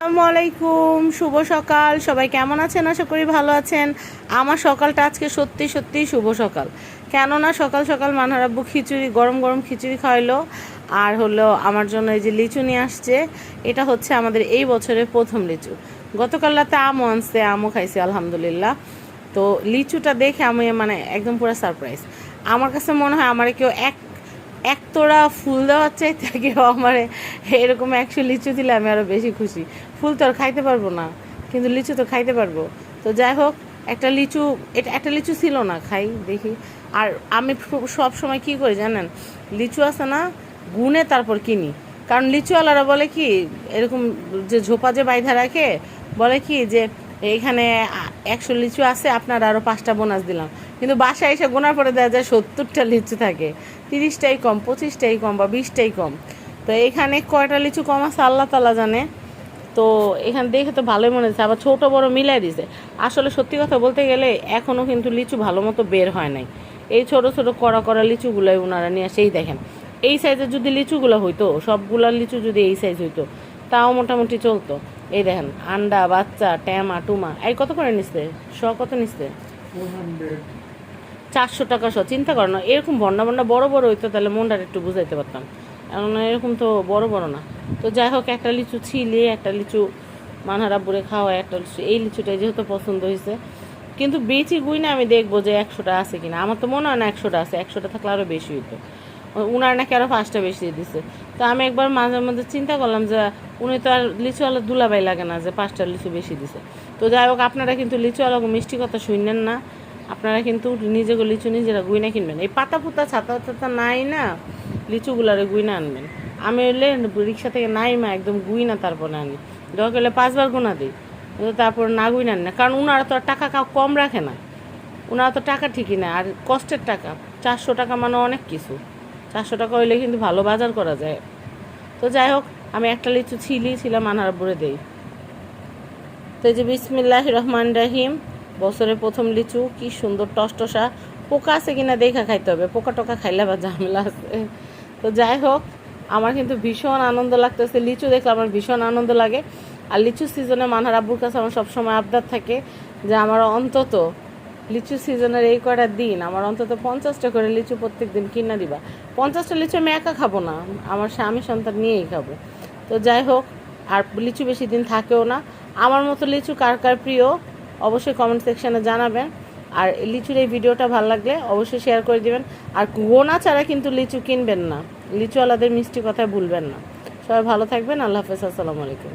আসসালামু আলাইকুম, শুভ সকাল। সবাই কেমন আছেন? আশা করি ভালো আছেন। আমার সকালটা আজকে সত্যি সত্যি শুভ সকাল। কেননা সকাল সকাল মানহার আব্বু খিচুড়ি, গরম গরম খিচুড়ি খাওয়াইলো। আর হলো আমার জন্য এই যে লিচু নিয়ে আসছে। এটা হচ্ছে আমাদের এই বছরের প্রথম লিচু। গতকাল রাতে আমও আনছে, আমও খাইছি আলহামদুলিল্লাহ। তো লিচুটা দেখে আমি একদম পুরো সারপ্রাইজ। আমার কাছে মনে হয় আমার কেউ এক তোড়া ফুল দেওয়ার চাইতে কেউ আমার এরকম 100 লিচু দিলে আমি আরও বেশি খুশি। ফুল তো আর খাইতে পারবো না, কিন্তু লিচু তো খাইতে পারবো। তো যাই হোক, একটা লিচু ছিল না, খাই দেখি। আর আমি সব সময় কী করি জানেন, লিচু আছে না, গুনে তারপর কিনি। কারণ লিচুওয়ালারা বলে কি, এরকম যে ঝোপা যে বাইধা রাখে, বলে কি যে এইখানে 100 লিচু আছে, আপনার আরও 5টা বোনাস দিলাম। কিন্তু বাসায় এসে গোনার পরে দেখা যায় 70টা লিচু থাকে, 30টাই কম, 25টাই কম বা 20টাই কম। তো এখানে কয়টা লিচু কম আছে আল্লাহ তাআলা জানে। তো এখানে দেখে তো ভালোই মনে হচ্ছে, আবার ছোটো বড় মিলাই দিছে। আসলে সত্যি কথা বলতে গেলে এখনও কিন্তু লিচু ভালো মতো বের হয় নাই। এই ছোটো ছোটো কড়া কড়া লিচুগুলোই ওনারা নিয়ে আসে। এই দেখেন, এই সাইজের যদি লিচুগুলো হইতো, সবগুলার লিচু যদি এই সাইজ হইতো, তাও মোটামুটি চলতো। এই দেখেন, আন্ডা, বাচ্চা, ট্যামা টুমা। এই কত করে নিচ্ছে? কত নিচ্ছে? 400 টাকা চিন্তা করো না, এরকম বন্যা বন্যা বড় বড় হইতো তাহলে মনটা একটু বুঝাইতে পারতাম। এখন এরকম তো বড় বড় না। তো যাই হোক, একটা লিচু ছিলে, একটা লিচু মানহারা বুড়ে খাওয়া, একটা লিচু, এই লিচুটাই যেহেতু পছন্দ হয়েছে। কিন্তু বেচি গুই না, আমি দেখবো যে 100টা আছে কিনা। আমার তো মনে হয় না 100টা আছে, 100টা থাকলে আরও বেশি হইতো। উনার নাকি আরও 5টা বেশি দিছে। তো আমি একবার মাঝে মধ্যে চিন্তা করলাম যে উনি তো আর লিচুওয়ালা দুলাবাই লাগে না যে 5টা লিচু বেশি দিছে। তো যাই হোক, আপনারা কিন্তু লিচুওয়ালা মিষ্টি কথা শুনলেন না। আপনারা কিন্তু নিজেকে লিচু নিজেরা গুইনা কিনবেন। এই পাতা পুতা ছাতা ছাতা নাই না, লিচুগুলারে গুইনা আনবেন। আমি হইলে রিক্সা থেকে নাইমা একদম গুইনা তারপরে আনি। দরকার হলে 5বার গুণা দিই, কিন্তু তারপর না গুইনা আনি না। কারণ উনারা তো আর টাকা কম রাখে না, ওনারা তো টাকা ঠিকই না, আর কষ্টের টাকা। 400 টাকা মানে অনেক কিছু। 400 টাকা হইলে কিন্তু ভালো বাজার করা যায়। তো যাই হোক, আমি একটা লিচু ছিলাম আনার পরে দেই। তো এই যে বিসমিল্লাহির রহমানির রহিম, বছরের প্রথম লিচু, কি সুন্দর টসটসা। পোকা আছে কিনা দেখা খাইতে হবে, পোকা টোকা খাইলে আবার ঝামেলা আছে। তো যাই হোক, আমার কিন্তু ভীষণ আনন্দ লাগতেছে। লিচু দেখলে আমার ভীষণ আনন্দ লাগে। আর লিচু সিজনে মানহার আব্বুর কাছে আমার সবসময় আবদার থাকে যে আমার অন্তত লিচু সিজনের এই কয়টা দিন আমার অন্তত 50টা করে লিচু প্রত্যেক দিন কিনা দিবা। 50টা লিচু আমি একা খাবো না, আমার স্বামী সন্তান নিয়েই খাবো। তো যাই হোক, আর লিচু বেশি দিন থাকেও না। আমার মতো লিচু কার কার প্রিয় অবশ্যই কমেন্ট সেকশানে জানাবেন। আর লিচুর এই ভিডিওটা ভালো লাগলে অবশ্যই শেয়ার করে দিবেন। আর গোনা ছাড়া কিন্তু লিচু কিনবেন না, লিচুওয়ালাদের মিষ্টি কথায় ভুলবেন না। সবাই ভালো থাকবেন, আল্লাহ হাফেজ, আসসালামু আলাইকুম।